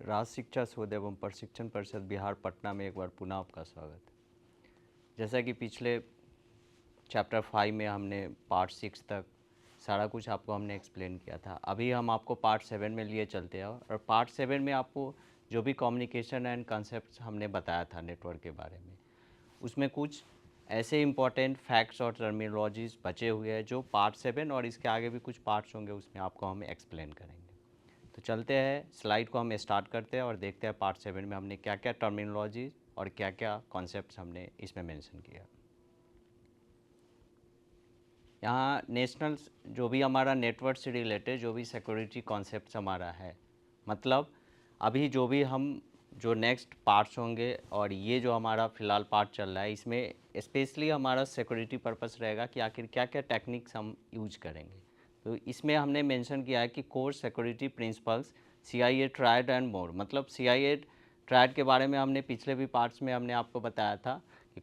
राज शिक्षा शोध एवं प्रशिक्षण परिषद बिहार पटना में एक बार पुनः आपका स्वागत है। जैसा कि पिछले चैप्टर 5 में हमने पार्ट 6 तक सारा कुछ आपको हमने एक्सप्लेन किया था। अभी हम आपको पार्ट 7 में लिए चलते हैं और पार्ट 7 में आपको जो भी कम्युनिकेशन एंड कंसेप्ट हमने बताया था नेटवर्क के बारे में, उसमें कुछ ऐसे इम्पॉर्टेंट फैक्ट्स और टर्मिनोलॉजीज बचे हुए हैं जो पार्ट 7 और इसके आगे भी कुछ पार्ट्स होंगे उसमें आपको हम एक्सप्लेन करेंगे। तो चलते हैं, स्लाइड को हम स्टार्ट करते हैं और देखते हैं पार्ट 7 में हमने क्या क्या टर्मिनोलॉजी और क्या क्या कॉन्सेप्ट्स हमने इसमें मेंशन किया। यहाँ नेशनल जो भी हमारा नेटवर्क से रिलेटेड जो भी सिक्योरिटी कॉन्सेप्ट्स हमारा है, मतलब अभी जो भी हम जो नेक्स्ट पार्ट्स होंगे और ये जो हमारा फ़िलहाल पार्ट चल रहा है, इसमें स्पेशली हमारा सिक्योरिटी पर्पस रहेगा कि आखिर क्या क्या टेक्निक्स हम यूज करेंगे। तो इसमें हमने मेंशन किया है कि core security principles, CIA triad and more. मतलब CIA ट्रायड के बारे में हमने पिछले भी पार्ट्स में हमने आपको बताया था कि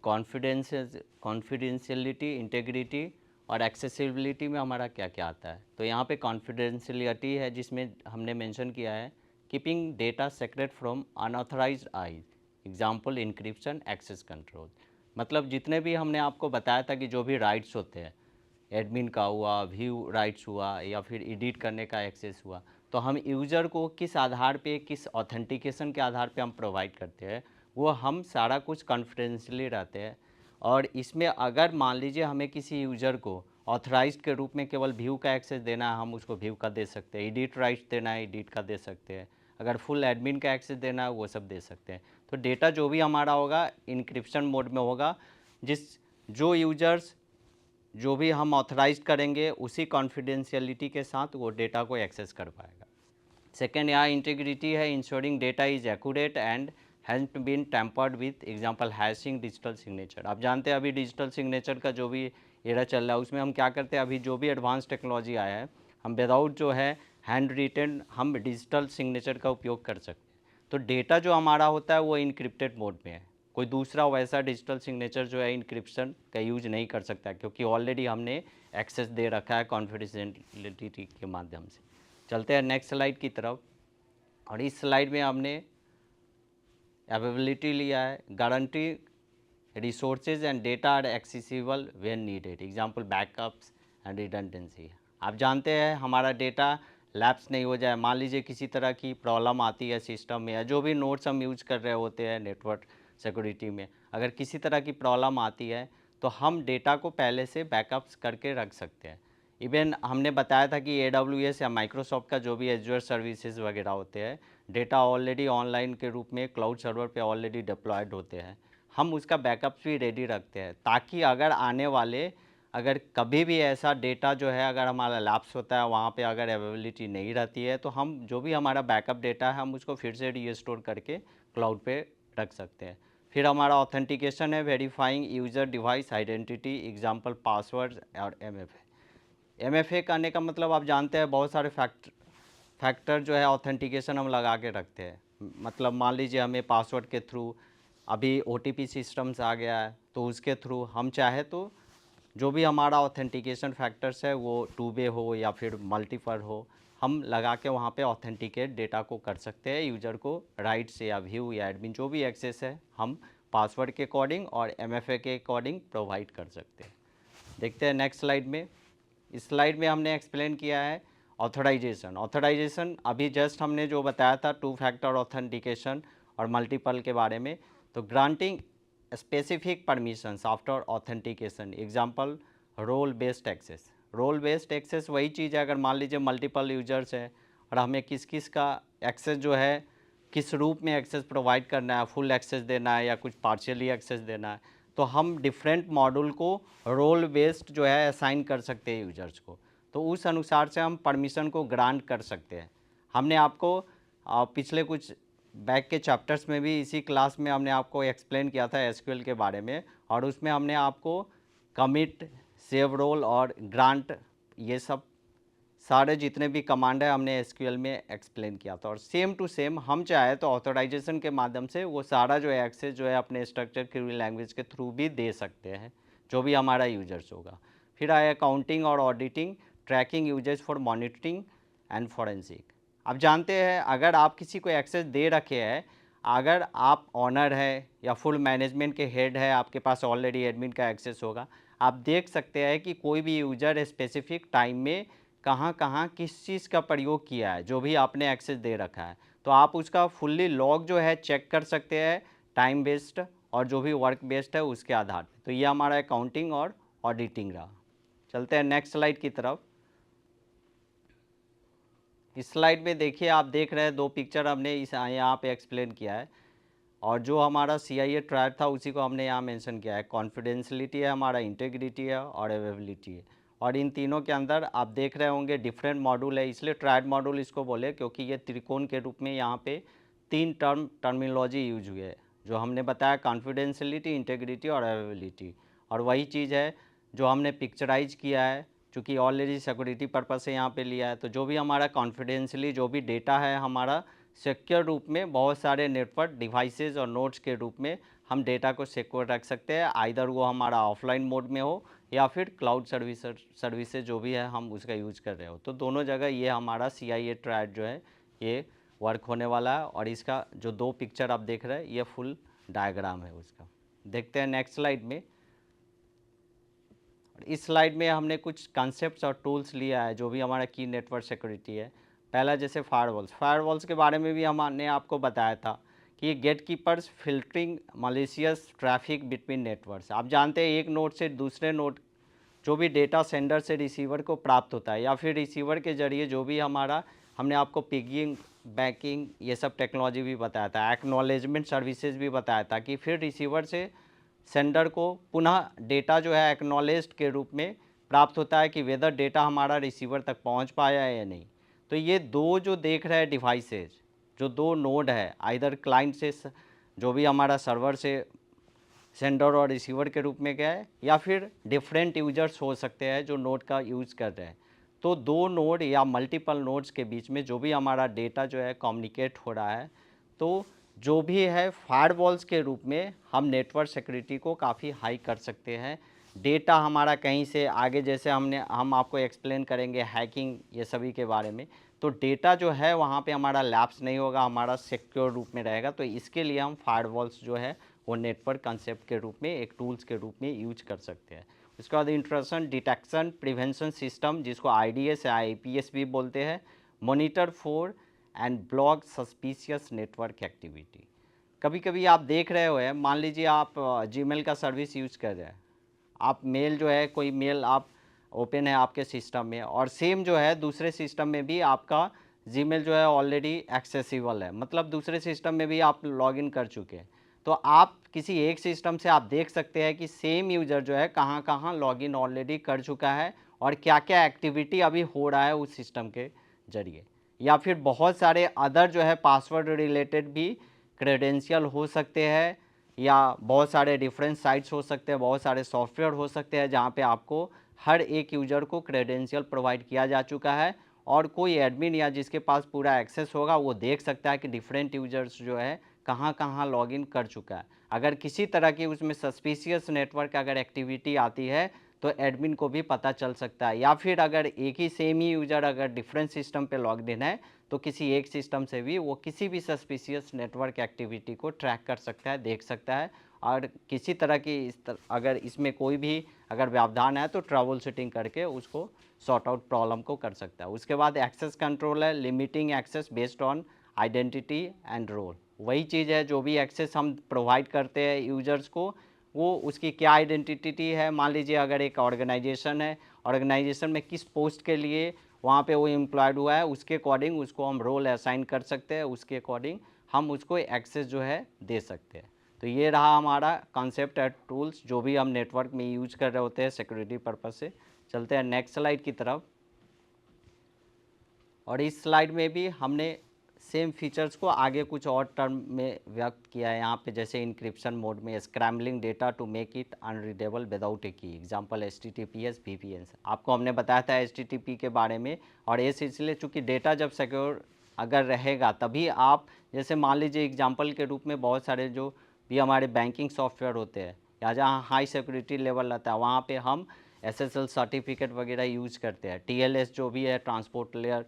कॉन्फिडेंशियलिटी, इंटेग्रिटी और एक्सेसिबिलिटी में हमारा क्या क्या आता है। तो यहाँ पे कॉन्फिडेंशियलिटी है जिसमें हमने मेंशन किया है keeping data secret from unauthorised eyes, example encryption, access control. मतलब जितने भी हमने आपको बताया था कि जो भी राइट्स होते हैं, एडमिन का हुआ, व्यू राइट्स हुआ या फिर एडिट करने का एक्सेस हुआ, तो हम यूज़र को किस आधार पे, किस ऑथेंटिकेशन के आधार पे हम प्रोवाइड करते हैं, वो हम सारा कुछ कॉन्फिडेंशियली रहते हैं। और इसमें अगर मान लीजिए हमें किसी यूज़र को ऑथराइज्ड के रूप में केवल व्यू का एक्सेस देना है, हम उसको व्यू का दे सकते हैं। एडिट राइट्स देना है, एडिट का दे सकते हैं। अगर फुल एडमिन का एक्सेस देना है, वो सब दे सकते हैं। तो डेटा जो भी हमारा होगा इनक्रिप्शन मोड में होगा, जो यूजर्स जो भी हम ऑथराइज करेंगे उसी कॉन्फिडेंशियलिटी के साथ वो डेटा को एक्सेस कर पाएगा। सेकेंड यहाँ इंटीग्रिटी है, ensuring data is accurate and has been tampered with, example hashing, digital signature. आप जानते हैं अभी डिजिटल सिग्नेचर का जो भी एरा चल रहा है उसमें हम क्या करते हैं, अभी जो भी एडवांस टेक्नोलॉजी आया है, हम विदाउट जो है हैंड रिटन हम डिजिटल सिग्नेचर का उपयोग कर सकते हैं। तो डेटा जो हमारा होता है वो इनक्रिप्टेड मोड में है। कोई दूसरा वैसा डिजिटल सिग्नेचर जो है इनक्रिप्शन का यूज नहीं कर सकता है, क्योंकि ऑलरेडी हमने एक्सेस दे रखा है कॉन्फिडेंशियलिटी के माध्यम से। चलते हैं नेक्स्ट स्लाइड की तरफ, और इस स्लाइड में हमने अवेलेबिलिटी लिया है, guarantee resources and data are accessible when needed, example backups and redundancy. आप जानते हैं हमारा डेटा लैप्स नहीं हो जाए, मान लीजिए किसी तरह की प्रॉब्लम आती है सिस्टम में, या जो भी नोट्स हम यूज कर रहे होते हैं नेटवर्क सिक्योरिटी में, अगर किसी तरह की प्रॉब्लम आती है तो हम डेटा को पहले से बैकअप्स करके रख सकते हैं। इवन हमने बताया था कि AWS या माइक्रोसॉफ्ट का जो भी एज्योर सर्विसेज वगैरह होते हैं, डेटा ऑलरेडी ऑनलाइन के रूप में क्लाउड सर्वर पे ऑलरेडी डिप्लॉयड होते हैं, हम उसका बैकअप्स भी रेडी रखते हैं, ताकि अगर आने वाले अगर कभी भी ऐसा डेटा जो है अगर हमारा लैप्स होता है, वहाँ पे अगर अवेलेबिलिटी नहीं रहती है, तो हम जो भी हमारा बैकअप डेटा है हम उसको फिर से रीस्टोर करके क्लाउड पे रख सकते हैं। फिर हमारा ऑथेंटिकेशन है, verifying user device identity, example password और MFA करने का मतलब आप जानते हैं बहुत सारे फैक्टर जो है ऑथेंटिकेशन हम लगा के रखते हैं। मतलब मान लीजिए हमें पासवर्ड के थ्रू, अभी OTP सिस्टम्स आ गया है, तो उसके थ्रू हम चाहे तो जो भी हमारा ऑथेंटिकेशन फैक्टर्स है वो 2 वे हो या फिर मल्टीपल हो, हम लगा के वहाँ पे ऑथेंटिकेट डेटा को कर सकते हैं। यूज़र को राइट्स या व्यू या एडमिन जो भी एक्सेस है हम पासवर्ड के अकॉर्डिंग और MFA के अकॉर्डिंग प्रोवाइड कर सकते हैं। देखते हैं नेक्स्ट स्लाइड में। इस स्लाइड में हमने एक्सप्लेन किया है ऑथराइजेशन अभी जस्ट हमने जो बताया था 2 फैक्टर ऑथेंटिकेशन और मल्टीपल के बारे में। तो granting specific permissions after authentication, example role based access. Role based access वही चीज़ है, अगर मान लीजिए मल्टीपल यूजर्स हैं और हमें किस किस का एक्सेस जो है किस रूप में एक्सेस प्रोवाइड करना है, फुल एक्सेस देना है या कुछ पार्शियली एक्सेस देना है, तो हम डिफरेंट मॉड्यूल को रोल बेस्ड जो है असाइन कर सकते हैं यूजर्स को। तो उस अनुसार से हम परमिशन को ग्रांट कर सकते हैं। हमने आपको पिछले कुछ बैक के चैप्टर्स में भी इसी क्लास में हमने आपको एक्सप्लेन किया था SQL के बारे में, और उसमें हमने आपको कमिट, सेव रोल और ग्रांट, ये सब सारे जितने भी कमांड है हमने SQL में एक्सप्लेन किया था। और सेम टू सेम हम चाहे तो ऑथराइजेशन के माध्यम से वो सारा जो है एक्सेस जो है अपने स्ट्रक्चर क्वेरी लैंग्वेज के थ्रू भी दे सकते हैं, जो भी हमारा यूजर्स होगा। फिर आया काउंटिंग और auditing, tracking users for monitoring and forensic. आप जानते हैं अगर आप किसी को एक्सेस दे रखे हैं, अगर आप ऑनर है या फुल मैनेजमेंट के हेड है, आपके पास ऑलरेडी एडमिन का एक्सेस होगा, आप देख सकते हैं कि कोई भी यूज़र स्पेसिफिक टाइम में कहाँ कहाँ किस चीज़ का प्रयोग किया है, जो भी आपने एक्सेस दे रखा है। तो आप उसका फुल्ली लॉग जो है चेक कर सकते हैं, टाइम बेस्ड और जो भी वर्क बेस्ड है उसके आधार पर। तो ये हमारा अकाउंटिंग और ऑडिटिंग रहा। चलते हैं नेक्स्ट स्लाइड की तरफ। इस स्लाइड में देखिए, आप देख रहे हैं दो पिक्चर हमने इस यहाँ पे एक्सप्लेन किया है, और जो हमारा CIA ट्रायड था उसी को हमने यहाँ मेंशन किया है। कॉन्फिडेंशियलिटी है हमारा, इंटीग्रिटी है और अवेलेबिलिटी है। और इन तीनों के अंदर आप देख रहे होंगे डिफरेंट मॉड्यूल है, इसलिए ट्रायड मॉड्यूल इसको बोले क्योंकि ये त्रिकोण के रूप में यहाँ पे तीन टर्मिनोलॉजी यूज हुई है, जो हमने बताया कॉन्फिडेंशियलिटी, इंटीग्रिटी और अवेलेबिलिटी। और वही चीज़ है जो हमने पिक्चराइज किया है, चूँकि ऑलरेडी सिक्योरिटी पर्पज से यहाँ पे लिया है। तो जो भी हमारा कॉन्फिडेंशियली जो भी डेटा है हमारा सिक्योर रूप में बहुत सारे नेटवर्क डिवाइसेज और नोड्स के रूप में हम डेटा को सिक्योर रख सकते हैं, आइदर वो हमारा ऑफलाइन मोड में हो या फिर क्लाउड सर्विसेज जो भी है हम उसका यूज कर रहे हो। तो दोनों जगह ये हमारा CIA ट्रायड जो है ये वर्क होने वाला है। और इसका जो दो पिक्चर आप देख रहे हैं ये फुल डायग्राम है उसका। देखते हैं नेक्स्ट स्लाइड में। इस स्लाइड में हमने कुछ कॉन्सेप्ट्स और टूल्स लिया है जो भी हमारा की नेटवर्क सिक्योरिटी है। पहला जैसे फायरवॉल्स के बारे में भी हमने आपको बताया था कि ये gatekeepers filtering malicious traffic between networks. आप जानते हैं एक नोड से दूसरे नोड जो भी डेटा सेंडर से रिसीवर को प्राप्त होता है या फिर रिसीवर के जरिए जो भी हमारा, हमने आपको पिगिंग बैकिंग ये सब टेक्नोलॉजी भी बताया था, एक्नॉलेजमेंट सर्विसेज भी बताया था कि फिर रिसीवर से सेंडर को पुनः डेटा जो है एक्नॉलेज्ड के रूप में प्राप्त होता है कि वेदर डेटा हमारा रिसीवर तक पहुंच पाया है या नहीं। तो ये दो जो देख रहे हैं डिवाइसेज, जो दो नोड है, आइदर क्लाइंट से जो भी हमारा सर्वर से सेंडर और रिसीवर के रूप में गया है, या फिर डिफरेंट यूजर्स हो सकते हैं जो नोड का यूज़ कर रहे हैं। तो दो नोड या मल्टीपल नोड्स के बीच में जो भी हमारा डेटा जो है कम्युनिकेट हो रहा है, तो जो भी है फायरवॉल्स के रूप में हम नेटवर्क सिक्योरिटी को काफ़ी हाई कर सकते हैं। डेटा हमारा कहीं से आगे, जैसे हम आपको एक्सप्लेन करेंगे हैकिंग ये सभी के बारे में, तो डेटा जो है वहाँ पे हमारा लैप्स नहीं होगा, हमारा सिक्योर रूप में रहेगा। तो इसके लिए हम फायरवॉल्स जो है वो नेटवर्क कंसेप्ट के रूप में एक टूल्स के रूप में यूज कर सकते हैं। उसके बाद इंट्रूशन डिटेक्शन प्रिवेंशन सिस्टम, जिसको IDS या IPS भी बोलते हैं, monitor for and block suspicious network activity. कभी कभी आप देख रहे हो, मान लीजिए आप जीमेल का सर्विस यूज कर रहे हैं, आप मेल जो है कोई मेल आप ओपन है आपके सिस्टम में, और सेम जो है दूसरे सिस्टम में भी आपका जीमेल जो है ऑलरेडी एक्सेसिबल है, मतलब दूसरे सिस्टम में भी आप लॉगिन कर चुके हैं। तो आप किसी एक सिस्टम से आप देख सकते हैं कि सेम यूज़र जो है कहाँ कहाँ लॉगिन ऑलरेडी कर चुका है और क्या क्या एक्टिविटी अभी हो रहा है उस सिस्टम के जरिए। या फिर बहुत सारे अदर जो है पासवर्ड रिलेटेड भी क्रेडेंशियल हो सकते हैं, या बहुत सारे डिफरेंट साइट्स हो सकते हैं, बहुत सारे सॉफ्टवेयर हो सकते हैं जहाँ पे आपको हर एक यूज़र को क्रेडेंशियल प्रोवाइड किया जा चुका है, और कोई एडमिन या जिसके पास पूरा एक्सेस होगा वो देख सकता है कि डिफरेंट यूज़र्स जो है कहाँ कहाँ लॉगिन कर चुका है। अगर किसी तरह की उसमें सस्पिशियस नेटवर्क अगर एक्टिविटी आती है तो एडमिन को भी पता चल सकता है, या फिर अगर एक ही सेम ही यूज़र अगर डिफरेंट सिस्टम पे लॉग्ड इन है तो किसी एक सिस्टम से भी वो किसी भी सस्पिशियस नेटवर्क एक्टिविटी को ट्रैक कर सकता है, देख सकता है, और किसी तरह की अगर इसमें कोई भी अगर व्यवधान है तो ट्रबल शूटिंग करके उसको सॉर्ट आउट प्रॉब्लम को कर सकता है। उसके बाद एक्सेस कंट्रोल है, limiting access based on identity and role. वही चीज़ है, जो भी एक्सेस हम प्रोवाइड करते हैं यूज़र्स को, वो उसकी क्या आइडेंटिटी है। मान लीजिए अगर एक ऑर्गेनाइजेशन है, ऑर्गेनाइजेशन में किस पोस्ट के लिए वहाँ पे वो एम्प्लॉयड हुआ है उसके अकॉर्डिंग उसको हम रोल असाइन कर सकते हैं, उसके अकॉर्डिंग हम उसको एक्सेस जो है दे सकते हैं। तो ये रहा हमारा कॉन्सेप्ट एंड टूल्स जो भी हम नेटवर्क में यूज कर रहे होते हैं सिक्योरिटी पर्पस से। चलते हैं नेक्स्ट स्लाइड की तरफ। और इस स्लाइड में भी हमने सेम फीचर्स को आगे कुछ और टर्म में व्यक्त किया है यहाँ पे, जैसे इंक्रिप्शन मोड में scrambling data to make it unreadable without a key, example HTTPS VPN। आपको हमने बताया था HTTP के बारे में, और ये सिलसिले चूँकि डेटा जब सिक्योर अगर रहेगा तभी आप, जैसे मान लीजिए एग्जाम्पल के रूप में बहुत सारे जो भी हमारे बैंकिंग सॉफ्टवेयर होते हैं या जहाँ हाई सिक्योरिटी लेवल रहता है वहाँ पर हम SSL सर्टिफिकेट वगैरह यूज करते हैं, TLS जो भी है ट्रांसपोर्ट लेयर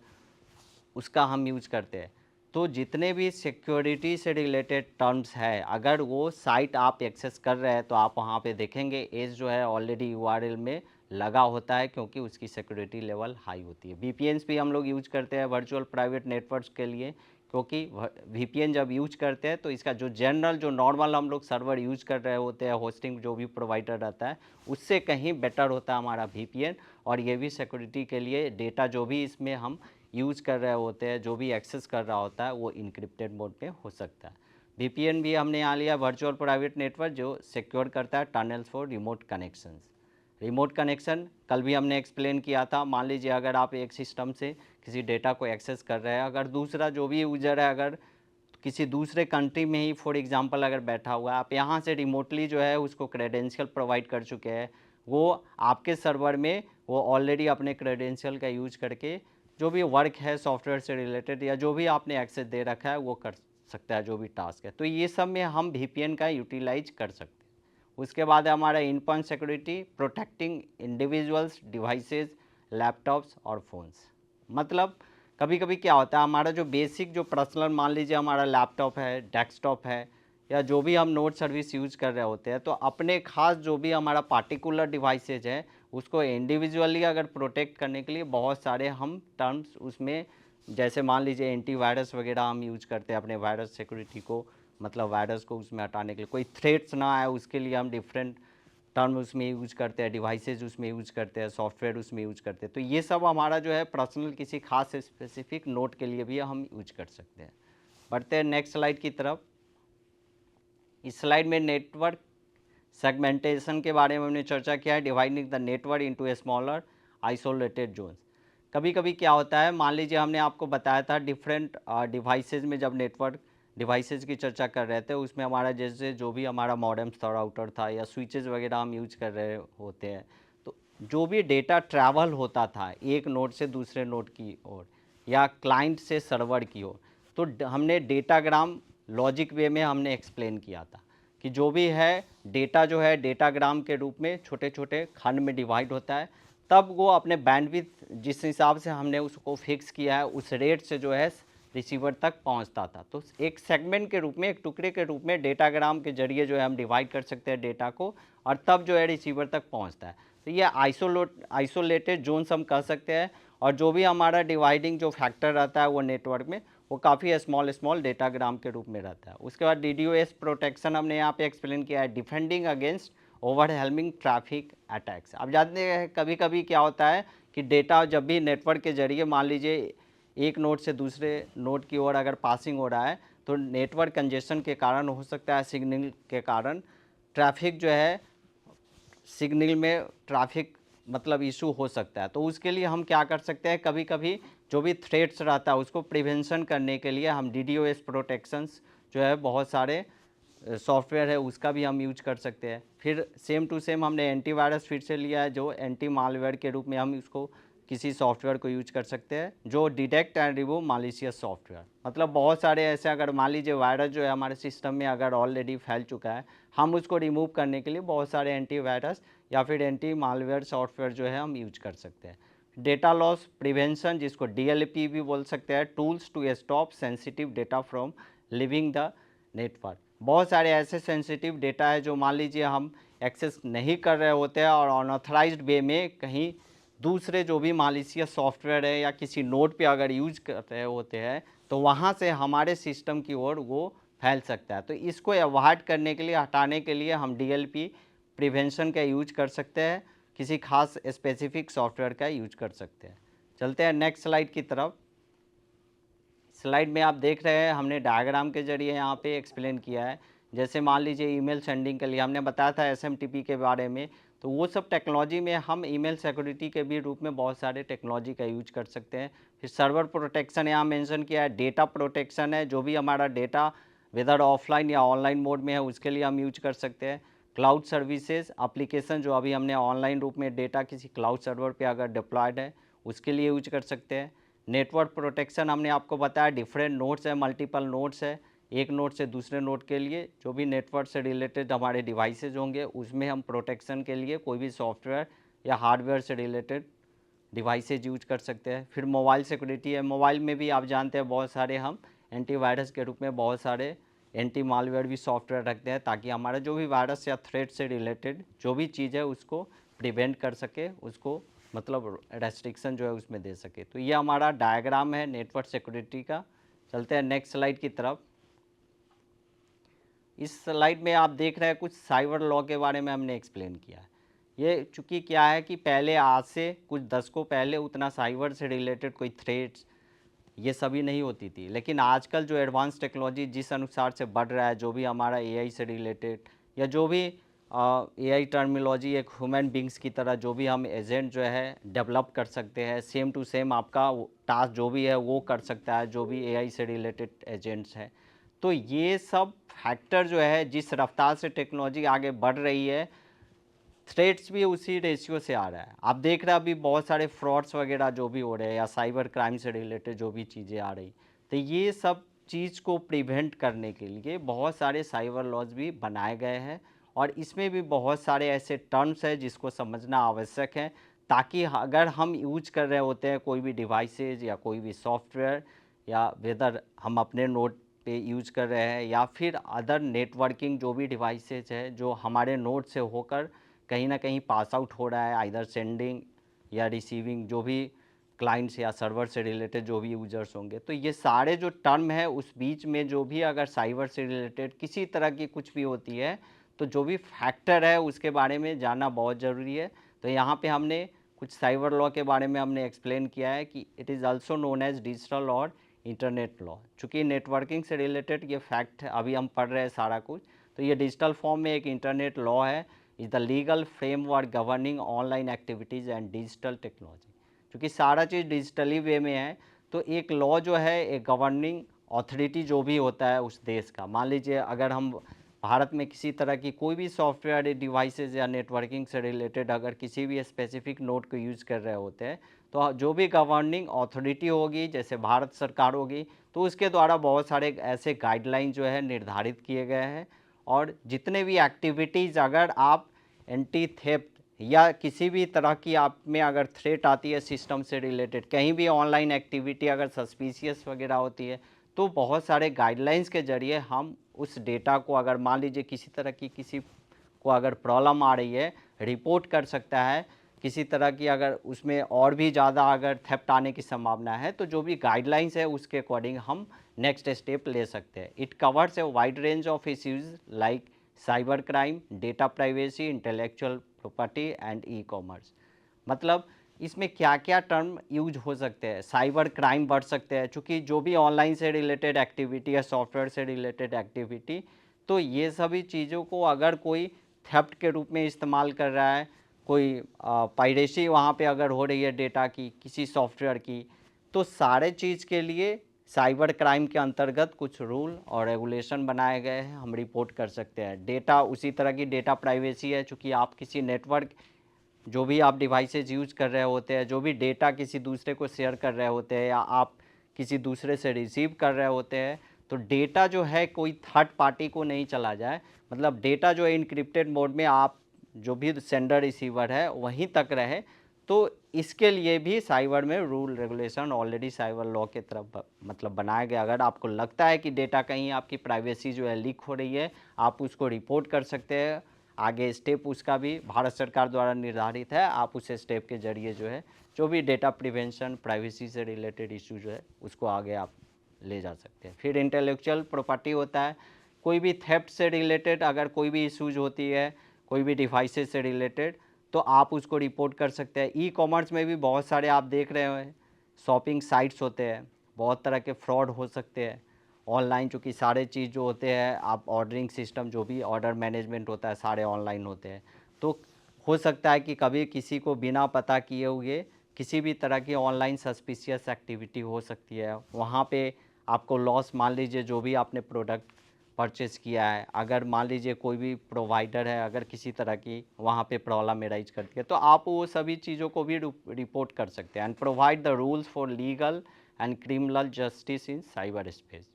उसका हम यूज करते हैं। तो जितने भी सिक्योरिटी से रिलेटेड टर्म्स है, अगर वो साइट आप एक्सेस कर रहे हैं तो आप वहाँ पे देखेंगे एज जो है ऑलरेडी यूआरएल में लगा होता है, क्योंकि उसकी सिक्योरिटी लेवल हाई होती है। वीपीएन्स भी हम लोग यूज करते हैं वर्चुअल प्राइवेट नेटवर्क्स के लिए, क्योंकि वीपीएन जब यूज करते हैं तो इसका जो जनरल जो नॉर्मल हम लोग सर्वर यूज कर रहे होते हैं, होस्टिंग जो भी प्रोवाइडर रहता है, उससे कहीं बेटर होता है हमारा वीपीएन। और ये भी सिक्योरिटी के लिए डेटा जो भी इसमें हम यूज कर रहे होते हैं, जो भी एक्सेस कर रहा होता है, वो इनक्रिप्टेड मोड में हो सकता है। वीपीएन भी हमने यहाँ लिया वर्चुअल प्राइवेट नेटवर्क, जो सिक्योर करता है tunnels for remote connections. Remote connection कल भी हमने एक्सप्लेन किया था। मान लीजिए अगर आप एक सिस्टम से किसी डेटा को एक्सेस कर रहे हैं, अगर दूसरा जो भी यूजर है अगर किसी दूसरे कंट्री में ही फॉर एग्जांपल अगर बैठा हुआ है, आप यहाँ से रिमोटली जो है उसको क्रेडेंशियल प्रोवाइड कर चुके हैं, वो आपके सर्वर में वो ऑलरेडी अपने क्रेडेंशियल का यूज करके जो भी वर्क है सॉफ्टवेयर से रिलेटेड या जो भी आपने एक्सेस दे रखा है वो कर सकता है, जो भी टास्क है। तो ये सब में हम वीपीएन का यूटिलाइज कर सकते हैं। उसके बाद है हमारा endpoint security, protecting individuals devices, laptops और फ़ोन्स। मतलब कभी कभी क्या होता है, हमारा जो बेसिक जो पर्सनल, मान लीजिए हमारा लैपटॉप है, डेस्कटॉप है, या जो भी हम नोट सर्विस यूज़ कर रहे होते हैं, तो अपने खास जो भी हमारा पार्टिकुलर डिवाइसेज है उसको इंडिविजुअली अगर प्रोटेक्ट करने के लिए बहुत सारे हम टर्म्स उसमें, जैसे मान लीजिए एंटीवायरस वगैरह हम यूज करते हैं अपने वायरस सिक्योरिटी को, मतलब वायरस को उसमें हटाने के लिए, कोई थ्रेट्स ना आए उसके लिए हम डिफरेंट टर्म उसमें यूज करते हैं, डिवाइसेज उसमें यूज करते हैं, सॉफ्टवेयर उसमें यूज करते हैं। तो ये सब हमारा जो है पर्सनल किसी खास स्पेसिफिक नोट के लिए भी हम यूज कर सकते हैं। बढ़ते हैं नेक्स्ट स्लाइड की तरफ। इस स्लाइड में नेटवर्क सेगमेंटेशन के बारे में हमने चर्चा किया है, dividing the network into a smaller isolated zones. कभी कभी क्या होता है, मान लीजिए हमने आपको बताया था डिफरेंट डिवाइसेज में, जब नेटवर्क डिवाइसेज की चर्चा कर रहे थे उसमें हमारा जैसे जो भी हमारा मॉडेम्स था, राउटर था या स्विचेस वगैरह हम यूज कर रहे होते हैं, तो जो भी डेटा ट्रैवल होता था एक नोड से दूसरे नोड की ओर या क्लाइंट से सर्वर की ओर, तो हमने डेटाग्राम लॉजिक वे में हमने एक्सप्लेन किया था कि जो भी है डेटा जो है डेटाग्राम के रूप में छोटे छोटे खंड में डिवाइड होता है, तब वो अपने बैंडविड्थ जिस हिसाब से हमने उसको फिक्स किया है उस रेट से जो है रिसीवर तक पहुंचता था। तो एक सेगमेंट के रूप में, एक टुकड़े के रूप में डेटाग्राम के जरिए जो है हम डिवाइड कर सकते हैं डेटा को, और तब जो है रिसीवर तक पहुंचता है। तो ये आइसोलेटेड जोन्स हम कह सकते हैं। और जो भी हमारा डिवाइडिंग जो फैक्टर रहता है वो नेटवर्क में, वो काफ़ी स्मॉल डेटाग्राम के रूप में रहता है। उसके बाद DDoS प्रोटेक्शन हमने यहाँ पे एक्सप्लेन किया है, defending against overwhelming traffic attacks. अब जानते हैं कभी कभी क्या होता है कि डेटा जब भी नेटवर्क के जरिए मान लीजिए एक नोड से दूसरे नोड की ओर अगर पासिंग हो रहा है, तो नेटवर्क कंजेशन के कारण हो सकता है, सिग्नल के कारण ट्रैफिक जो है, सिग्नल में ट्रैफिक मतलब इशू हो सकता है। तो उसके लिए हम क्या कर सकते हैं, कभी कभी जो भी थ्रेट्स रहता है उसको प्रिवेंशन करने के लिए हम DDoS प्रोटेक्शंस जो है बहुत सारे सॉफ्टवेयर है उसका भी हम यूज कर सकते हैं। फिर सेम टू सेम हमने एंटीवायरस फिर से लिया है, जो एंटी मालवेयर के रूप में हम इसको किसी सॉफ्टवेयर को यूज कर सकते हैं, जो detect and remove malicious software. मतलब बहुत सारे ऐसे, अगर मान लीजिए वायरस जो है हमारे सिस्टम में अगर ऑलरेडी फैल चुका है, हम उसको रिमूव करने के लिए बहुत सारे एंटीवायरस या फिर एंटी मालवेयर सॉफ्टवेयर जो है हम यूज कर सकते हैं। डेटा लॉस प्रिवेंशन, जिसको DLP भी बोल सकते हैं, tools to stop sensitive data from leaving the network. बहुत सारे ऐसे सेंसिटिव डेटा है जो मान लीजिए हम एक्सेस नहीं कर रहे होते हैं और अनऑथराइज्ड वे में कहीं दूसरे जो भी मालिशियस सॉफ्टवेयर है या किसी नोड पे अगर यूज कर रहे होते हैं, तो वहाँ से हमारे सिस्टम की ओर वो फैल सकता है। तो इसको अवॉइड करने के लिए, हटाने के लिए हम DLP प्रिवेंशन का यूज कर सकते हैं, किसी खास स्पेसिफिक सॉफ्टवेयर का यूज कर सकते हैं। चलते हैं नेक्स्ट स्लाइड की तरफ। स्लाइड में आप देख रहे हैं हमने डायग्राम के जरिए यहाँ पे एक्सप्लेन किया है। जैसे मान लीजिए ईमेल सेंडिंग के लिए हमने बताया था SMTP के बारे में, तो वो सब टेक्नोलॉजी में हम ईमेल सिक्योरिटी के भी रूप में बहुत सारे टेक्नोलॉजी का यूज कर सकते हैं। फिर सर्वर प्रोटेक्शन यहाँ मेंशन किया है, डेटा प्रोटेक्शन है, जो भी हमारा डेटा वेदर ऑफलाइन या ऑनलाइन मोड में है उसके लिए हम यूज कर सकते हैं। क्लाउड सर्विसेज एप्लीकेशन, जो अभी हमने ऑनलाइन रूप में डेटा किसी क्लाउड सर्वर पे अगर डिप्लॉयड है उसके लिए यूज कर सकते हैं। नेटवर्क प्रोटेक्शन हमने आपको बताया, डिफरेंट नोड्स है, मल्टीपल नोड्स है, एक नोड से दूसरे नोड के लिए जो भी नेटवर्क से रिलेटेड हमारे डिवाइसेज होंगे उसमें हम प्रोटेक्शन के लिए कोई भी सॉफ्टवेयर या हार्डवेयर से रिलेटेड डिवाइसेज यूज कर सकते हैं। फिर मोबाइल सिक्योरिटी है, मोबाइल में भी आप जानते हैं बहुत सारे हम एंटीवायरस के रूप में बहुत सारे एंटी मालवेयर भी सॉफ्टवेयर रखते हैं, ताकि हमारा जो भी वायरस या थ्रेट से रिलेटेड जो भी चीज़ है उसको प्रिवेंट कर सके, उसको मतलब रेस्ट्रिक्शन जो है उसमें दे सके। तो ये हमारा डायग्राम है नेटवर्क सिक्योरिटी का। चलते हैं नेक्स्ट स्लाइड की तरफ। इस स्लाइड में आप देख रहे हैं कुछ साइबर लॉ के बारे में हमने एक्सप्लेन किया है। ये चूँकि क्या है कि पहले आज से कुछ दशकों पहले उतना साइबर से रिलेटेड कोई थ्रेट्स ये सभी नहीं होती थी, लेकिन आजकल जो एडवांस टेक्नोलॉजी जिस अनुसार से बढ़ रहा है, जो भी हमारा एआई से रिलेटेड या जो भी एआई टर्मिनोलॉजी एक ह्यूमन बींग्स की तरह जो भी हम एजेंट जो है डेवलप कर सकते हैं, सेम टू सेम आपका टास्क जो भी है वो कर सकता है, जो भी एआई से रिलेटेड एजेंट्स हैं। तो ये सब फैक्टर जो है, जिस रफ्तार से टेक्नोलॉजी आगे बढ़ रही है, थ्रेट्स भी उसी रेशियो से आ रहा है। आप देख रहे हैं अभी बहुत सारे फ्रॉड्स वगैरह जो भी हो रहे हैं या साइबर क्राइम से रिलेटेड जो भी चीज़ें आ रही, तो ये सब चीज़ को प्रिवेंट करने के लिए बहुत सारे साइबर लॉज भी बनाए गए हैं, और इसमें भी बहुत सारे ऐसे टर्म्स हैं जिसको समझना आवश्यक है, ताकि अगर हम यूज कर रहे होते हैं कोई भी डिवाइसेज या कोई भी सॉफ्टवेयर, या वेदर हम अपने नोट पे यूज कर रहे हैं या फिर अदर नेटवर्किंग जो भी डिवाइसेज है जो हमारे नोट से होकर कहीं ना कहीं पास आउट हो रहा है, आइदर सेंडिंग या रिसीविंग, जो भी क्लाइंट्स या सर्वर से रिलेटेड जो भी यूजर्स होंगे, तो ये सारे जो टर्म है उस बीच में जो भी अगर साइबर से रिलेटेड किसी तरह की कुछ भी होती है, तो जो भी फैक्टर है उसके बारे में जानना बहुत ज़रूरी है। तो यहाँ पे हमने कुछ साइबर लॉ के बारे में हमने एक्सप्लेन किया है कि it is also known as digital और इंटरनेट लॉ। चूँकि नेटवर्किंग से रिलेटेड ये फैक्ट है, अभी हम पढ़ रहे हैं सारा कुछ, तो ये डिजिटल फॉर्म में एक इंटरनेट लॉ है, is the legal framework governing online activities and digital technology. क्योंकि सारा चीज़ डिजिटली वे में है, तो एक लॉ जो है एक गवर्निंग अथॉरिटी जो भी होता है उस देश का, मान लीजिए अगर हम भारत में किसी तरह की कोई भी सॉफ्टवेयर डिवाइसेज या नेटवर्किंग से रिलेटेड अगर किसी भी स्पेसिफिक नोड को यूज़ कर रहे होते हैं, तो जो भी गवर्निंग अथॉरिटी होगी जैसे भारत सरकार होगी, तो उसके द्वारा बहुत सारे ऐसे गाइडलाइन जो है निर्धारित किए गए हैं, और जितने भी एक्टिविटीज़ अगर आप एंटी थेफ्ट या किसी भी तरह की आप में अगर थ्रेट आती है सिस्टम से रिलेटेड, कहीं भी ऑनलाइन एक्टिविटी अगर सस्पिशियस वगैरह होती है, तो बहुत सारे गाइडलाइंस के ज़रिए हम उस डेटा को, अगर मान लीजिए किसी तरह की किसी को अगर प्रॉब्लम आ रही है, रिपोर्ट कर सकता है। किसी तरह की अगर उसमें और भी ज़्यादा अगर थेफ्ट आने की संभावना है, तो जो भी गाइडलाइंस है उसके अकॉर्डिंग हम नेक्स्ट स्टेप ले सकते हैं। It covers a wide range of issues like cyber crime, data privacy, intellectual property and e commerce. मतलब इसमें क्या क्या टर्म यूज हो सकते हैं। साइबर क्राइम बढ़ सकते हैं, चूँकि जो भी ऑनलाइन से रिलेटेड एक्टिविटी या सॉफ्टवेयर से रिलेटेड एक्टिविटी, तो ये सभी चीज़ों को अगर कोई थेफ्ट के रूप में इस्तेमाल कर रहा है, कोई पायरेसी वहाँ पे अगर हो रही है डेटा की, किसी सॉफ्टवेयर की, तो सारे चीज़ के लिए साइबर क्राइम के अंतर्गत कुछ रूल और रेगुलेशन बनाए गए हैं, हम रिपोर्ट कर सकते हैं। डेटा उसी तरह की डेटा प्राइवेसी है, चूँकि आप किसी नेटवर्क जो भी आप डिवाइसेज यूज़ कर रहे होते हैं, जो भी डेटा किसी दूसरे को शेयर कर रहे होते हैं या आप किसी दूसरे से रिसीव कर रहे होते हैं, तो डेटा जो है कोई थर्ड पार्टी को नहीं चला जाए, मतलब डेटा जो है इनक्रिप्टेड मोड में आप जो भी सेंडर रिसीवर है वहीं तक रहे। तो इसके लिए भी साइबर में rule regulation already cyber law के तरफ मतलब बनाया गया। अगर आपको लगता है कि डेटा कहीं आपकी प्राइवेसी जो है लीक हो रही है, आप उसको रिपोर्ट कर सकते हैं। आगे स्टेप उसका भी भारत सरकार द्वारा निर्धारित है, आप उस स्टेप के जरिए जो है जो भी डेटा प्रिवेंशन प्राइवेसी से रिलेटेड इशू जो है उसको आगे आप ले जा सकते हैं। फिर इंटेलेक्चुअल प्रॉपर्टी होता है, कोई भी थेफ्ट से रिलेटेड अगर कोई भी इशूज होती है, कोई भी डिवाइसेस से रिलेटेड, तो आप उसको रिपोर्ट कर सकते हैं। ई कॉमर्स में भी बहुत सारे आप देख रहे हैं शॉपिंग साइट्स होते हैं, बहुत तरह के फ्रॉड हो सकते हैं ऑनलाइन, चूँकि सारे चीज़ जो होते हैं आप ऑर्डरिंग सिस्टम जो भी ऑर्डर मैनेजमेंट होता है सारे ऑनलाइन होते हैं, तो हो सकता है कि कभी किसी को बिना पता किए हुए किसी भी तरह की ऑनलाइन सस्पिशियस एक्टिविटी हो सकती है, वहाँ पे आपको लॉस, मान लीजिए जो भी आपने प्रोडक्ट परचेज़ किया है, अगर मान लीजिए कोई भी प्रोवाइडर है अगर किसी तरह की वहाँ पे प्रॉब्लम एराइज करती है, तो आप वो सभी चीज़ों को भी रिपोर्ट कर सकते हैं। And provide the rules for legal and criminal justice in cyber space.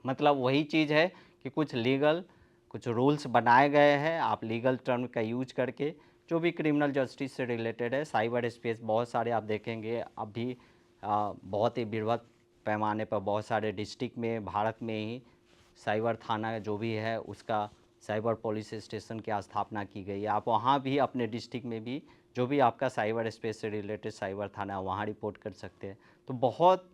मतलब वही चीज़ है कि कुछ लीगल कुछ रूल्स बनाए गए हैं, आप लीगल टर्म का यूज करके जो भी क्रिमिनल जस्टिस से रिलेटेड है। साइबर स्पेस बहुत सारे आप देखेंगे अभी बहुत ही बृहद पैमाने पर बहुत सारे डिस्ट्रिक्ट में भारत में ही साइबर थाना जो भी है उसका साइबर पुलिस स्टेशन की स्थापना की गई है। आप वहाँ भी अपने डिस्ट्रिक्ट में भी जो भी आपका साइबर स्पेस से रिलेटेड साइबर थाना है वहाँ रिपोर्ट कर सकते हैं। तो बहुत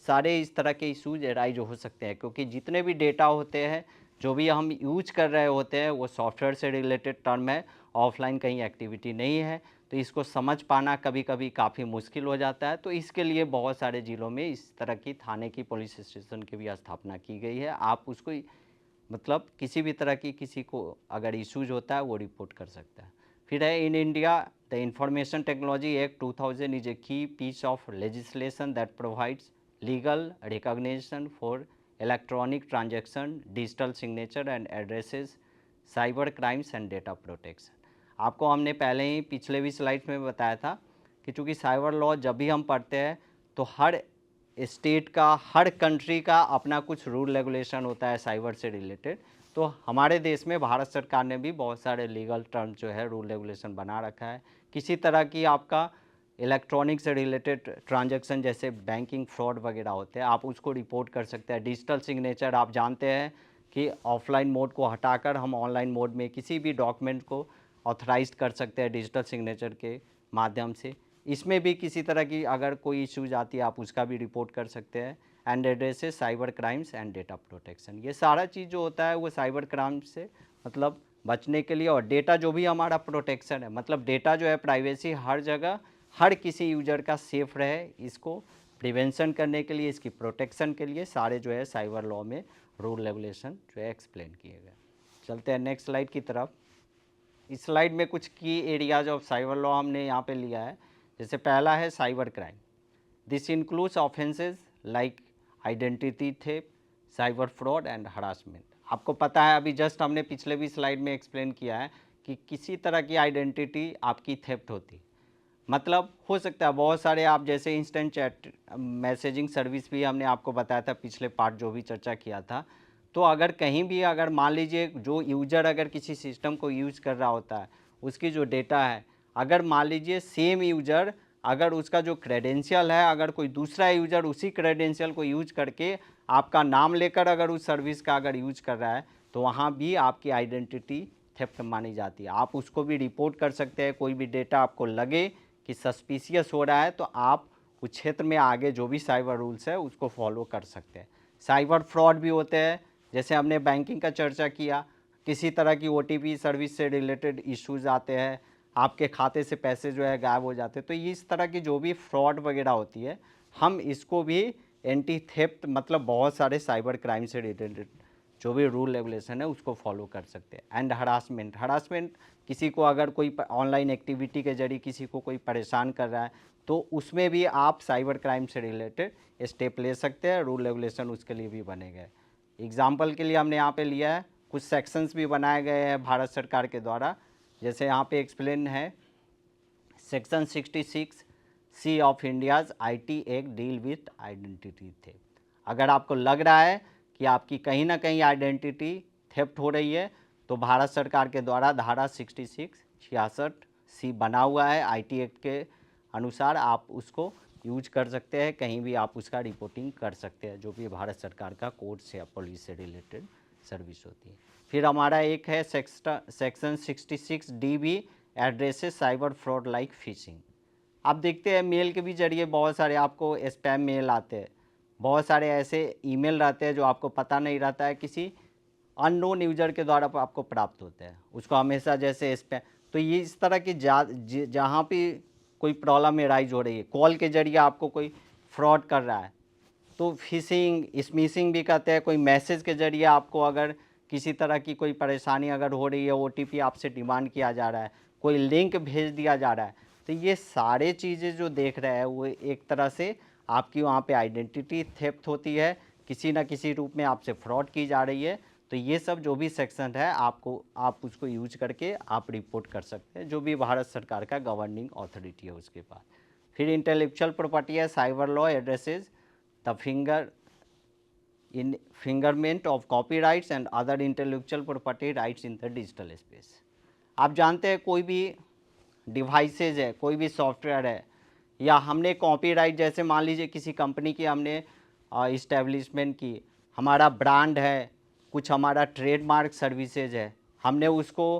सारे इस तरह के इशूज एराइज हो सकते हैं, क्योंकि जितने भी डेटा होते हैं जो भी हम यूज कर रहे होते हैं वो सॉफ्टवेयर से रिलेटेड टर्म है, ऑफलाइन कहीं एक्टिविटी नहीं है। तो इसको समझ पाना कभी कभी काफ़ी मुश्किल हो जाता है। तो इसके लिए बहुत सारे ज़िलों में इस तरह की थाने की पुलिस स्टेशन की भी स्थापना की गई है। आप उसको मतलब किसी भी तरह की किसी को अगर इश्यूज होता है वो रिपोर्ट कर सकता है। फिर है in India the information technology act 2000 is a key piece of legislation that provides legal recognition for electronic transaction, digital signature and addresses, cyber crimes and data protection. आपको हमने पहले ही पिछले भी स्लाइड में बताया था कि चूँकि साइबर लॉ जब भी हम पढ़ते हैं तो हर स्टेट का, हर कंट्री का अपना कुछ रूल रेगुलेशन होता है साइबर से रिलेटेड। तो हमारे देश में भारत सरकार ने भी बहुत सारे लीगल टर्म जो है रूल रेगुलेशन बना रखा है। किसी तरह की आपका इलेक्ट्रॉनिक से रिलेटेड ट्रांजैक्शन जैसे बैंकिंग फ्रॉड वगैरह होते हैं आप उसको रिपोर्ट कर सकते हैं। डिजिटल सिग्नेचर आप जानते हैं कि ऑफलाइन मोड को हटाकर हम ऑनलाइन मोड में किसी भी डॉक्यूमेंट को ऑथराइज कर सकते हैं डिजिटल सिग्नेचर के माध्यम से। इसमें भी किसी तरह की अगर कोई इश्यूज आती है आप उसका भी रिपोर्ट कर सकते हैं। And addresses, cyber crimes and data protection, ये सारा चीज़ जो होता है वो साइबर क्राइम से मतलब बचने के लिए। और डेटा जो भी हमारा प्रोटेक्शन है, मतलब डेटा जो है प्राइवेसी हर जगह हर किसी यूजर का सेफ रहे, इसको प्रिवेंशन करने के लिए, इसकी प्रोटेक्शन के लिए सारे जो है साइबर लॉ में रूल रेगुलेशन जो है एक्सप्लेन किए गए। चलते हैं नेक्स्ट स्लाइड की तरफ। इस स्लाइड में कुछ की एरियाज ऑफ साइबर लॉ हमने यहाँ पे लिया है। जैसे पहला है cyber crime. This includes offences like identity theft, cyber fraud and harassment. आपको पता है अभी जस्ट हमने पिछले भी स्लाइड में एक्सप्लेन किया है कि किसी तरह की आइडेंटिटी आपकी थेफ्ट होती, मतलब हो सकता है बहुत सारे आप जैसे इंस्टेंट चैट मैसेजिंग सर्विस भी हमने आपको बताया था पिछले पार्ट जो भी चर्चा किया था। तो अगर कहीं भी अगर मान लीजिए जो यूज़र अगर किसी सिस्टम को यूज़ कर रहा होता है उसकी जो डेटा है, अगर मान लीजिए सेम यूज़र अगर उसका जो क्रेडेंशियल है अगर कोई दूसरा यूज़र उसी क्रेडेंशियल को यूज करके आपका नाम लेकर अगर उस सर्विस का अगर यूज कर रहा है तो वहाँ भी आपकी आइडेंटिटी थेफ्ट मानी जाती है। आप उसको भी रिपोर्ट कर सकते हैं। कोई भी डेटा आपको लगे कि सस्पिशियस हो रहा है तो आप उस क्षेत्र में आगे जो भी साइबर रूल्स है उसको फॉलो कर सकते हैं। साइबर फ्रॉड भी होते हैं, जैसे हमने बैंकिंग का चर्चा किया, किसी तरह की OTP सर्विस से रिलेटेड इश्यूज आते हैं, आपके खाते से पैसे जो है गायब हो जाते हैं। तो ये इस तरह की जो भी फ्रॉड वगैरह होती है हम इसको भी एंटी थेफ्ट मतलब बहुत सारे साइबर क्राइम से रिलेटेड जो भी रूल रेगुलेशन है उसको फॉलो कर सकते हैं। एंड हरासमेंट किसी को अगर कोई ऑनलाइन एक्टिविटी के जरिए किसी को कोई परेशान कर रहा है तो उसमें भी आप साइबर क्राइम से रिलेटेड स्टेप ले सकते हैं। रूल रेगुलेशन उसके लिए भी बने गए। एग्जाम्पल के लिए हमने यहाँ पे लिया है, कुछ सेक्शंस भी बनाए गए हैं भारत सरकार के द्वारा। जैसे यहाँ पे एक्सप्लेन है section 66C of India's IT act deal with identity theft. अगर आपको लग रहा है कि आपकी कहीं ना कहीं आइडेंटिटी थेफ्ट हो रही है तो भारत सरकार के द्वारा धारा 66 बना हुआ है IT एक्ट के अनुसार, आप उसको यूज कर सकते हैं। कहीं भी आप उसका रिपोर्टिंग कर सकते हैं जो भी भारत सरकार का कोर्ट से या पुलिस से रिलेटेड सर्विस होती है। फिर हमारा एक है सेक्शन 66D भी addresses cyber fraud like fishing. आप देखते हैं मेल के भी जरिए बहुत सारे आपको स्पैम मेल आते हैं, बहुत सारे ऐसे ईमेल रहते हैं जो आपको पता नहीं रहता है किसी अननोन यूजर के द्वारा आपको प्राप्त होते हैं, उसको हमेशा जैसे स्पैम। तो ये इस तरह की जहाँ भी कोई प्रॉब्लम एराइज हो रही है, कॉल के जरिए आपको कोई फ्रॉड कर रहा है तो फिशिंग स्मिशिंग भी कहते हैं। कोई मैसेज के जरिए आपको अगर किसी तरह की कोई परेशानी अगर हो रही है, OTP आपसे डिमांड किया जा रहा है, कोई लिंक भेज दिया जा रहा है, तो ये सारे चीज़ें जो देख रहे हैं वो एक तरह से आपकी वहाँ पे आइडेंटिटी थेफ्ट होती है, किसी न किसी रूप में आपसे फ्रॉड की जा रही है। तो ये सब जो भी सेक्शन है आप उसको यूज करके आप रिपोर्ट कर सकते हैं जो भी भारत सरकार का गवर्निंग अथॉरिटी है उसके पास। फिर इंटेलेक्चुअल प्रॉपर्टी है, साइबर लॉ एड्रेसेस द फिंगरमेंट of copyrights and other intellectual property rights in the digital space. आप जानते हैं कोई भी डिवाइसेज है, कोई भी सॉफ्टवेयर है, या हमने कॉपीराइट, जैसे मान लीजिए किसी कंपनी की हमने इस्टेब्लिशमेंट की, हमारा ब्रांड है, कुछ हमारा ट्रेडमार्क सर्विसेज है, हमने उसको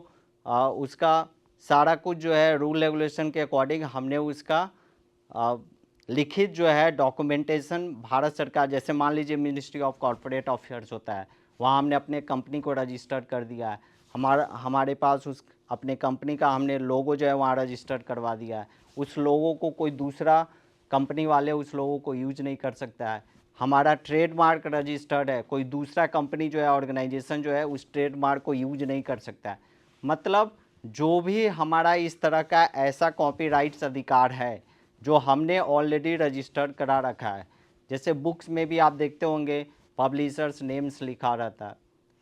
उसका सारा कुछ जो है रूल रेगुलेशन के अकॉर्डिंग हमने उसका लिखित जो है डॉक्यूमेंटेशन भारत सरकार, जैसे मान लीजिए मिनिस्ट्री ऑफ कॉरपोरेट अफेयर्स होता है, वहाँ हमने अपने कंपनी को रजिस्टर कर दिया है, हमारे पास उस अपने कंपनी का हमने लोगो जो है वहाँ रजिस्टर करवा दिया है, उस लोगो को कोई दूसरा कंपनी वाले उस लोगो को यूज नहीं कर सकता है, हमारा ट्रेडमार्क रजिस्टर्ड है, कोई दूसरा कंपनी जो है ऑर्गेनाइजेशन जो है उस ट्रेडमार्क को यूज नहीं कर सकता है। मतलब जो भी हमारा इस तरह का ऐसा कॉपीराइट्स अधिकार है जो हमने ऑलरेडी रजिस्टर्ड करा रखा है, जैसे बुक्स में भी आप देखते होंगे पब्लिशर्स नेम्स लिखा रहता है,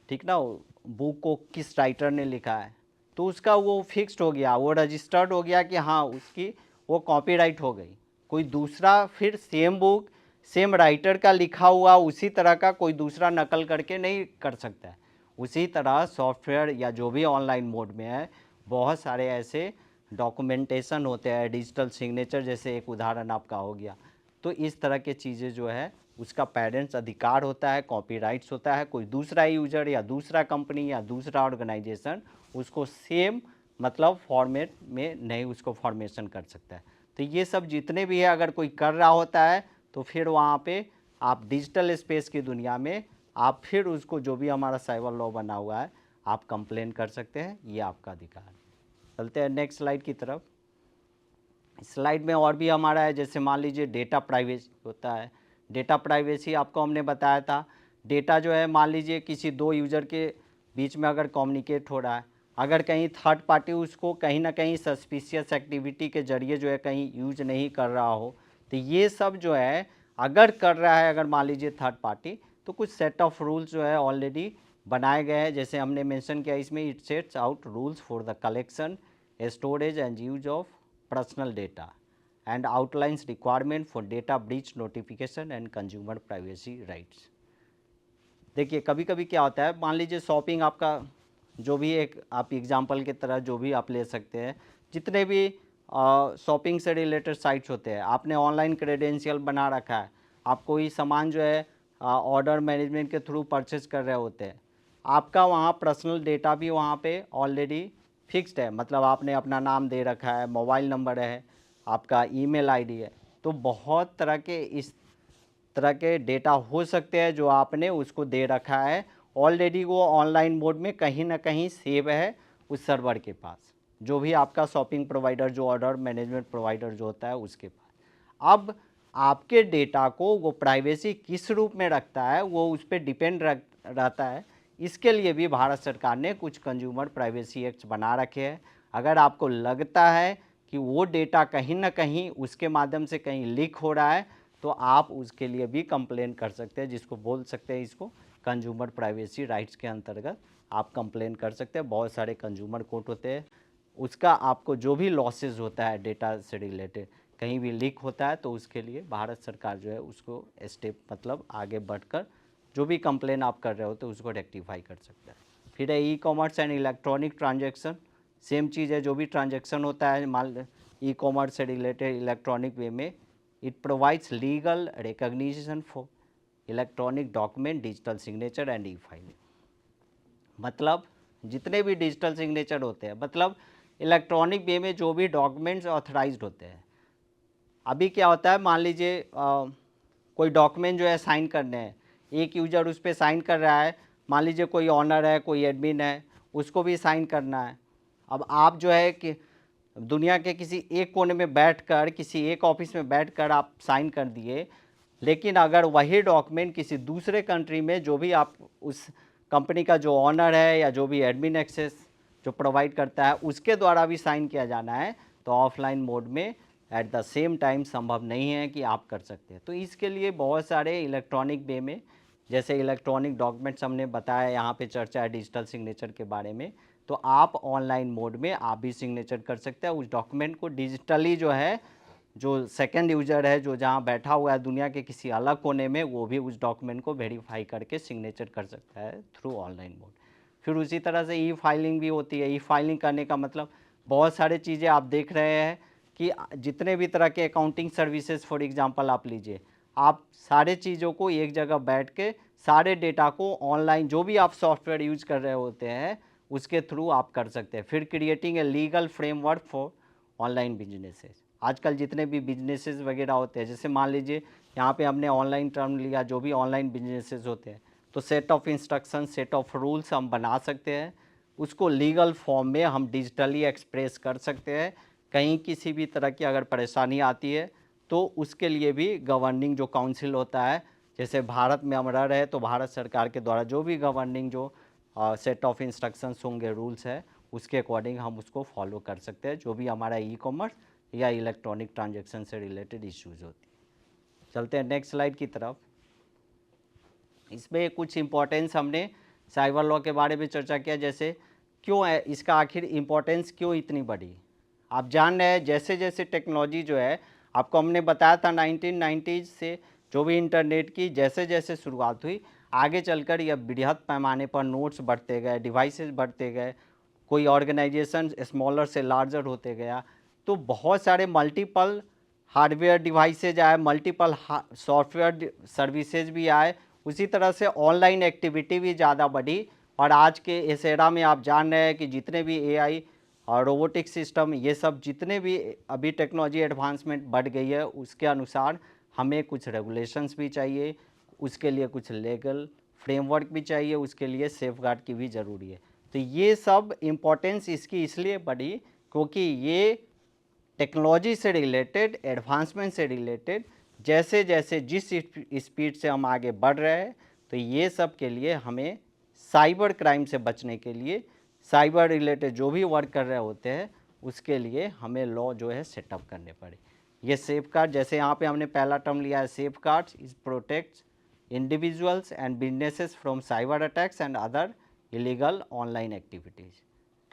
ठीक ना, बुक को किस राइटर ने लिखा है, तो उसका वो फिक्स्ड हो गया, वो रजिस्टर्ड हो गया कि हाँ उसकी वो कॉपीराइट हो गई। कोई दूसरा फिर सेम बुक सेम राइटर का लिखा हुआ उसी तरह का कोई दूसरा नकल करके नहीं कर सकता है। उसी तरह सॉफ्टवेयर या जो भी ऑनलाइन मोड में है, बहुत सारे ऐसे डॉक्यूमेंटेशन होते हैं, डिजिटल सिग्नेचर जैसे एक उदाहरण आपका हो गया। तो इस तरह के चीज़ें जो है उसका पेरेंट्स अधिकार होता है, कॉपीराइट्स होता है, कोई दूसरा यूजर या दूसरा कंपनी या दूसरा ऑर्गेनाइजेशन उसको सेम मतलब फॉर्मेट में नहीं उसको फॉर्मेशन कर सकता है। तो ये सब जितने भी है अगर कोई कर रहा होता है तो फिर वहाँ पे आप डिजिटल स्पेस की दुनिया में आप फिर उसको जो भी हमारा साइबर लॉ बना हुआ है आप कंप्लेन कर सकते हैं, ये आपका अधिकार है। चलते हैं नेक्स्ट स्लाइड की तरफ। स्लाइड में और भी हमारा है, जैसे मान लीजिए डेटा प्राइवेसी होता है। डेटा प्राइवेसी आपको हमने बताया था, डेटा जो है मान लीजिए किसी दो यूज़र के बीच में अगर कम्युनिकेट हो रहा है, अगर कहीं थर्ड पार्टी उसको कहीं ना कहीं सस्पिशियस एक्टिविटी के जरिए जो है कहीं यूज नहीं कर रहा हो, तो ये सब जो है अगर कर रहा है अगर मान लीजिए थर्ड पार्टी, तो कुछ सेट ऑफ रूल्स जो है ऑलरेडी बनाए गए हैं, जैसे हमने मेंशन किया इसमें, it sets out rules for the collection, storage and use of personal data and outlines requirement for data breach notification and consumer privacy rights. देखिए कभी कभी क्या होता है, मान लीजिए शॉपिंग आपका जो भी एक आप एग्जांपल की तरह जो भी आप ले सकते हैं, जितने भी शॉपिंग से रिलेटेड साइट्स होते हैं, आपने ऑनलाइन क्रेडेंशियल बना रखा है, आप कोई सामान जो है ऑर्डर मैनेजमेंट के थ्रू परचेज कर रहे होते हैं, आपका वहाँ पर्सनल डेटा भी वहाँ पे ऑलरेडी फिक्स्ड है, मतलब आपने अपना नाम दे रखा है, मोबाइल नंबर है, आपका ईमेल आईडी है, तो बहुत तरह के इस तरह के डेटा हो सकते हैं जो आपने उसको दे रखा है ऑलरेडी, वो ऑनलाइन मोड में कहीं ना कहीं सेव है उस सर्वर के पास, जो भी आपका शॉपिंग प्रोवाइडर जो ऑर्डर मैनेजमेंट प्रोवाइडर जो होता है उसके पास। अब आपके डेटा को वो प्राइवेसी किस रूप में रखता है वो उस पर डिपेंड रहता है। इसके लिए भी भारत सरकार ने कुछ कंज्यूमर प्राइवेसी एक्ट बना रखे हैं। अगर आपको लगता है कि वो डेटा कहीं ना कहीं उसके माध्यम से कहीं लीक हो रहा है, तो आप उसके लिए भी कंप्लेन कर सकते हैं, जिसको बोल सकते हैं इसको कंज्यूमर प्राइवेसी राइट्स के अंतर्गत आप कंप्लेन कर सकते हैं। बहुत सारे कंज्यूमर कोर्ट होते हैं, उसका आपको जो भी लॉसेस होता है डेटा से रिलेटेड कहीं भी लीक होता है, तो उसके लिए भारत सरकार जो है उसको स्टेप मतलब आगे बढ़कर जो भी कंप्लेन आप कर रहे होते हैं उसको रेक्टिफाई कर सकता है। फिर है e commerce and electronic transaction, same चीज़ है, जो भी ट्रांजेक्शन होता है मान ई कॉमर्स से रिलेटेड इलेक्ट्रॉनिक वे में, it provides legal recognition for electronic document digital signature and e filing. मतलब जितने भी डिजिटल सिग्नेचर होते हैं, मतलब इलेक्ट्रॉनिक वे में जो भी डॉक्यूमेंट्स ऑथराइज्ड होते हैं। अभी क्या होता है, मान लीजिए कोई डॉक्यूमेंट जो है साइन करने हैं, एक यूज़र उस पर साइन कर रहा है, मान लीजिए कोई ऑनर है कोई एडमिन है उसको भी साइन करना है। अब आप जो है कि दुनिया के किसी एक कोने में बैठकर किसी एक ऑफिस में बैठकर आप साइन कर दिए, लेकिन अगर वही डॉक्यूमेंट किसी दूसरे कंट्री में जो भी आप उस कंपनी का जो ऑनर है या जो भी एडमिन एक्सेस जो प्रोवाइड करता है उसके द्वारा भी साइन किया जाना है, तो ऑफलाइन मोड में एट द सेम टाइम संभव नहीं है कि आप कर सकते हैं। तो इसके लिए बहुत सारे इलेक्ट्रॉनिक वे में, जैसे इलेक्ट्रॉनिक डॉक्यूमेंट्स हमने बताया, यहाँ पे चर्चा है डिजिटल सिग्नेचर के बारे में, तो आप ऑनलाइन मोड में आप भी सिग्नेचर कर सकते हैं उस डॉक्यूमेंट को डिजिटली, जो है जो सेकंड यूज़र है जो जहाँ बैठा हुआ है दुनिया के किसी अलग कोने में, वो भी उस डॉक्यूमेंट को वेरीफाई करके सिग्नेचर कर सकता है थ्रू ऑनलाइन मोड। फिर उसी तरह से ई फाइलिंग भी होती है। ई फाइलिंग करने का मतलब बहुत सारे चीज़ें आप देख रहे हैं कि जितने भी तरह के अकाउंटिंग सर्विसेज फॉर एग्जांपल आप लीजिए, आप सारे चीज़ों को एक जगह बैठ के सारे डेटा को ऑनलाइन जो भी आप सॉफ्टवेयर यूज कर रहे होते हैं उसके थ्रू आप कर सकते हैं। फिर creating a legal framework for online businesses. आजकल जितने भी बिजनेसेस वगैरह होते हैं, जैसे मान लीजिए यहाँ पे हमने ऑनलाइन टर्म लिया, जो भी ऑनलाइन बिजनेसेस होते हैं, तो set of instruction, set of rules हम बना सकते हैं, उसको लीगल फॉर्म में हम डिजिटली एक्सप्रेस कर सकते हैं। कहीं किसी भी तरह की अगर परेशानी आती है तो उसके लिए भी गवर्निंग जो काउंसिल होता है, जैसे भारत में हम रह रहे हैं तो भारत सरकार के द्वारा जो भी गवर्निंग जो सेट ऑफ इंस्ट्रक्शंस होंगे, रूल्स है, उसके अकॉर्डिंग हम उसको फॉलो कर सकते हैं, जो भी हमारा ई कॉमर्स या इलेक्ट्रॉनिक ट्रांजेक्शन से रिलेटेड इश्यूज़ होती है। चलते हैं नेक्स्ट स्लाइड की तरफ। इसमें कुछ इम्पोर्टेंस हमने साइबर लॉ के बारे में चर्चा किया, जैसे क्यों है इसका आखिर इम्पोर्टेंस क्यों इतनी बड़ी। आप जान रहे हैं जैसे जैसे टेक्नोलॉजी जो है, आपको हमने बताया था 1990s से जो भी इंटरनेट की जैसे जैसे शुरुआत हुई, आगे चलकर यह बृहद पैमाने पर नोड्स बढ़ते गए, डिवाइसेस बढ़ते गए, कोई ऑर्गेनाइजेशन स्मॉलर से लार्जर होते गया, तो बहुत सारे मल्टीपल हार्डवेयर डिवाइसेज आए, मल्टीपल सॉफ्टवेयर सर्विसेज भी आए, उसी तरह से ऑनलाइन एक्टिविटी भी ज़्यादा बढ़ी। और आज के इस एरा में आप जान रहे हैं कि जितने भी एआई और रोबोटिक सिस्टम, ये सब जितने भी अभी टेक्नोलॉजी एडवांसमेंट बढ़ गई है, उसके अनुसार हमें कुछ रेगुलेशंस भी चाहिए, उसके लिए कुछ लीगल फ्रेमवर्क भी चाहिए, उसके लिए सेफगार्ड की भी ज़रूरी है। तो ये सब इम्पोर्टेंस इसकी इसलिए बढ़ी क्योंकि ये टेक्नोलॉजी से रिलेटेड, एडवांसमेंट से रिलेटेड, जैसे जैसे जिस स्पीड से हम आगे बढ़ रहे हैं, तो ये सब के लिए हमें साइबर क्राइम से बचने के लिए, साइबर रिलेटेड जो भी वर्क कर रहे होते हैं उसके लिए हमें लॉ जो है सेटअप करने पड़े। ये सेफ गार्ड, जैसे यहाँ पे हमने पहला टर्म लिया है safe guards, is protects individuals and businesses from cyber attacks and other illegal online activities.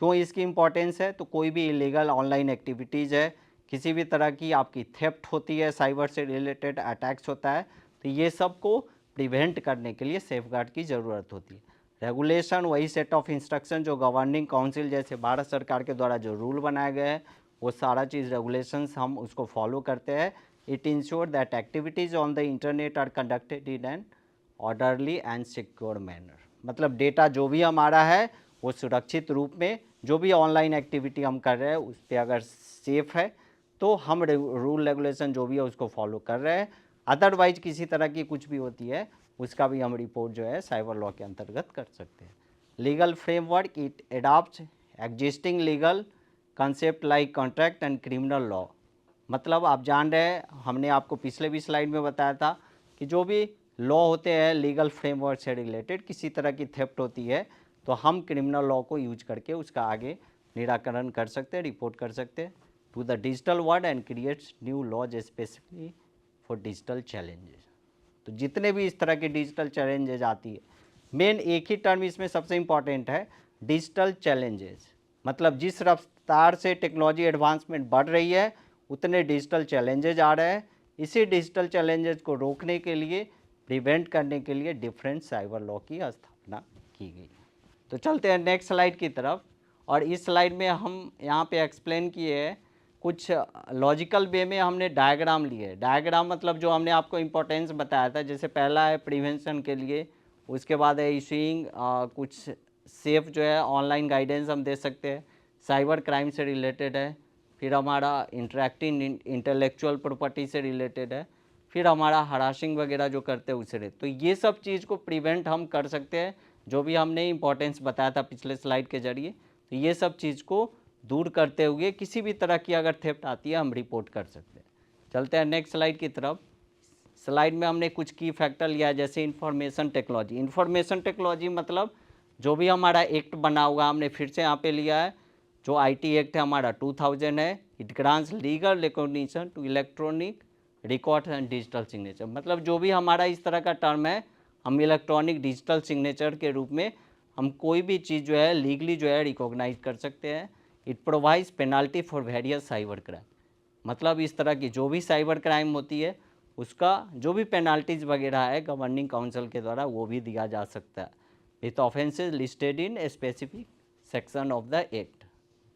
क्यों इसकी इम्पोर्टेंस है, तो कोई भी इलीगल ऑनलाइन एक्टिविटीज़ है, किसी भी तरह की आपकी थेफ्ट होती है, साइबर से रिलेटेड अटैक्स होता है, तो ये सब को प्रिवेंट करने के लिए सेफगार्ड की ज़रूरत होती है। रेगुलेशन वही सेट ऑफ इंस्ट्रक्शन जो गवर्निंग काउंसिल जैसे भारत सरकार के द्वारा जो रूल बनाए गए हैं, वो सारा चीज़ रेगुलेशंस हम उसको फॉलो करते हैं। It ensure that activities on the internet are conducted in an orderly and secure manner. मतलब डेटा जो भी हमारा है वो सुरक्षित रूप में, जो भी ऑनलाइन एक्टिविटी हम कर रहे हैं उस पर अगर सेफ़ है तो हम रूल रेगुलेशन जो भी है उसको फॉलो कर रहे हैं। अदरवाइज किसी तरह की कुछ भी होती है उसका भी हम रिपोर्ट जो है साइबर लॉ के अंतर्गत कर सकते हैं। Legal framework, it adopts existing legal concept like contract and criminal law. मतलब आप जान रहे हैं, हमने आपको पिछले भी स्लाइड में बताया था कि जो भी लॉ होते हैं लीगल फ्रेमवर्क से रिलेटेड, किसी तरह की थेफ्ट होती है तो हम क्रिमिनल लॉ को यूज करके उसका आगे निराकरण कर सकते हैं, रिपोर्ट कर सकते हैं to the digital world and creates new laws specifically for digital challenges. तो जितने भी इस तरह के डिजिटल चैलेंजेस आती है, मेन एक ही टर्म इसमें सबसे इम्पॉर्टेंट है, डिजिटल चैलेंजेस। मतलब जिस रफ्तार से टेक्नोलॉजी एडवांसमेंट बढ़ रही है उतने डिजिटल चैलेंजेज आ रहे हैं। इसी डिजिटल चैलेंजेस को रोकने के लिए, प्रिवेंट करने के लिए डिफरेंट साइबर लॉ की स्थापना की गई। तो चलते हैं नेक्स्ट स्लाइड की तरफ। और इस स्लाइड में हम यहाँ पे एक्सप्लेन किए हैं कुछ लॉजिकल वे में हमने डायग्राम लिए। डायग्राम मतलब जो हमने आपको इम्पोर्टेंस बताया था, जैसे पहला है प्रिवेंशन के लिए, उसके बाद है इशूइंग कुछ सेफ जो है ऑनलाइन गाइडेंस हम दे सकते हैं, साइबर क्राइम से रिलेटेड है, फिर हमारा इंटरेक्टिंग इंटेलेक्चुअल प्रॉपर्टी से रिलेटेड है, फिर हमारा हरासिंग वगैरह जो करते हैं उससे। तो ये सब चीज़ को प्रिवेंट हम कर सकते हैं, जो भी हमने इम्पोर्टेंस बताया था पिछले स्लाइड के जरिए। तो ये सब चीज़ को दूर करते हुए किसी भी तरह की अगर थेफ्ट आती है हम रिपोर्ट कर सकते हैं। चलते हैं नेक्स्ट स्लाइड की तरफ। स्लाइड में हमने कुछ की फैक्टर लिया है, जैसे इंफॉर्मेशन टेक्नोलॉजी। इंफॉर्मेशन टेक्नोलॉजी मतलब जो भी हमारा एक्ट बना हुआ हमने फिर से यहाँ पे लिया है, जो आईटी एक्ट है हमारा 2000 है। It grants legal recognition to electronic record and digital signature. मतलब जो भी हमारा इस तरह का टर्म है, हम इलेक्ट्रॉनिक डिजिटल सिग्नेचर के रूप में हम कोई भी चीज़ जो है लीगली जो है रिकॉग्नाइज कर सकते हैं। It provides penalty for various cyber crime. मतलब इस तरह की जो भी साइबर क्राइम होती है उसका जो भी पेनाल्टीज वगैरह है गवर्निंग काउंसिल के द्वारा वो भी दिया जा सकता है, with offences listed in a specific section of the act.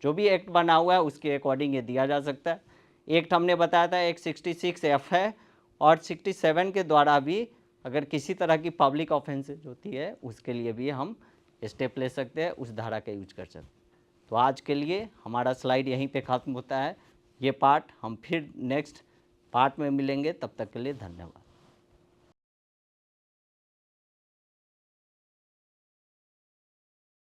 जो भी एक्ट बना हुआ है उसके अकॉर्डिंग ये दिया जा सकता है। एक्ट हमने बताया था एक 66F है, और 67 के द्वारा भी अगर किसी तरह की पब्लिक ऑफेंसेज होती है उसके लिए भी हम स्टेप ले सकते हैं, उस धारा का यूज कर सकते हैं। तो आज के लिए हमारा स्लाइड यहीं पे ख़त्म होता है। ये पार्ट हम फिर नेक्स्ट पार्ट में मिलेंगे, तब तक के लिए धन्यवाद।